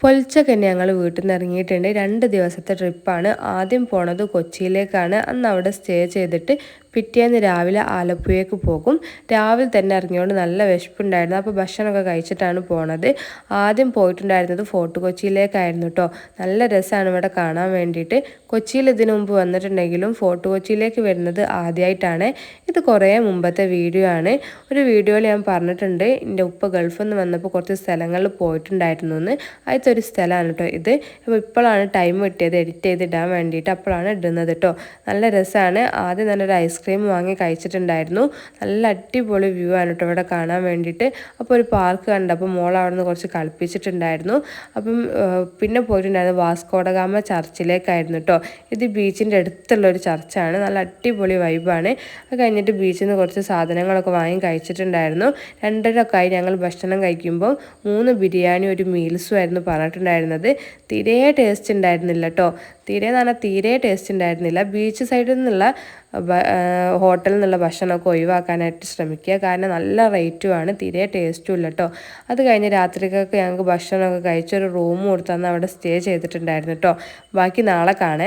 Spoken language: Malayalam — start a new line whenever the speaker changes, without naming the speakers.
പൊലച്ചക്ക് തന്നെ ഞങ്ങൾ വീട്ടിൽ നിന്ന് ഇറങ്ങിയിട്ടുണ്ട്. 2 ദിവസത്തെ ട്രിപ്പാണ്. ആദ്യം പോണത് കൊച്ചിയിലേക്കാണ്. അന്ന് അവിടെ സ്റ്റേ ചെയ്തിട്ട് പിറ്റേന്ന് രാവിലെ ആലപ്പുഴയ്ക്ക് പോകും. രാവിലെ തന്നെ ഇറങ്ങിയോണ്ട് നല്ല വിശപ്പുണ്ടായിരുന്നു. അപ്പോൾ ഭക്ഷണമൊക്കെ കഴിച്ചിട്ടാണ് പോണത്. ആദ്യം പോയിട്ടുണ്ടായിരുന്നത് ഫോർട്ട് കൊച്ചിയിലേക്കായിരുന്നു കേട്ടോ. നല്ല രസമാണ് ഇവിടെ കാണാൻ വേണ്ടിയിട്ട്. കൊച്ചിയിൽ ഇതിനു മുമ്പ് വന്നിട്ടുണ്ടെങ്കിലും ഫോർട്ട് കൊച്ചിയിലേക്ക് വരുന്നത് ആദ്യമായിട്ടാണ്. ഇത് കുറേ മുമ്പത്തെ വീഡിയോ ആണ്. ഒരു വീഡിയോയിൽ ഞാൻ പറഞ്ഞിട്ടുണ്ട് എൻ്റെ ഉപ്പ ഗൾഫിൽ നിന്ന് വന്നപ്പോൾ കുറച്ച് സ്ഥലങ്ങളിൽ പോയിട്ടുണ്ടായിരുന്നു എന്ന്. ഒരു സ്ഥലമാണ് കേട്ടോ ഇത്. അപ്പോൾ ഇപ്പോഴാണ് ടൈം കിട്ടിയത് എഡിറ്റ് ചെയ്തിടാൻ വേണ്ടിയിട്ട്. അപ്പോഴാണ് ഇടുന്നത് കേട്ടോ. നല്ല രസമാണ്. ആദ്യം തന്നെ ഒരു ഐസ്ക്രീം വാങ്ങി കഴിച്ചിട്ടുണ്ടായിരുന്നു. നല്ല അടിപൊളി വ്യൂ ആണ് കേട്ടോ ഇവിടെ കാണാൻ വേണ്ടിയിട്ട്. അപ്പോൾ ഒരു പാർക്ക് കണ്ടപ്പോൾ മോൾ അവിടെ നിന്ന് കുറച്ച് കളിപ്പിച്ചിട്ടുണ്ടായിരുന്നു. അപ്പം പിന്നെ പോയിട്ടുണ്ടായിരുന്നു വാസ്കോഡഗാമ ചർച്ചിലേക്കായിരുന്നു കേട്ടോ. ഇത് ബീച്ചിൻ്റെ അടുത്തുള്ള ഒരു ചർച്ചാണ്. നല്ല അടിപൊളി വൈബാണ്. അത് കഴിഞ്ഞിട്ട് ബീച്ചിൽ നിന്ന് കുറച്ച് സാധനങ്ങളൊക്കെ വാങ്ങി കഴിച്ചിട്ടുണ്ടായിരുന്നു. 2:30 ആയി ഞങ്ങൾ ഭക്ഷണം കഴിക്കുമ്പോൾ 3 ബിരിയാണി ഒരു മീൽസും ആയിരുന്നു പറഞ്ഞിട്ടുണ്ടായിരുന്നത്. തീരെ ടേസ്റ്റ് ഉണ്ടായിരുന്നില്ല കേട്ടോ. തീരെ ടേസ്റ്റ് ഉണ്ടായിരുന്നില്ല. ബീച്ച് സൈഡിൽ നിന്നുള്ള ഹോട്ടലിൽ നിന്നുള്ള ഭക്ഷണമൊക്കെ ഒഴിവാക്കാനായിട്ട് ശ്രമിക്കുക. കാരണം നല്ല റേറ്റുമാണ്. തീരെ ടേസ്റ്റും ഇല്ല കേട്ടോ. അത് കഴിഞ്ഞ് രാത്രിക്കൊക്കെ ഞങ്ങൾക്ക് ഭക്ഷണമൊക്കെ കഴിച്ച് ഒരു റൂം കൊടുത്തന്ന് അവിടെ സ്റ്റേ ചെയ്തിട്ടുണ്ടായിരുന്നു കേട്ടോ. ബാക്കി നാളെ കാണേ.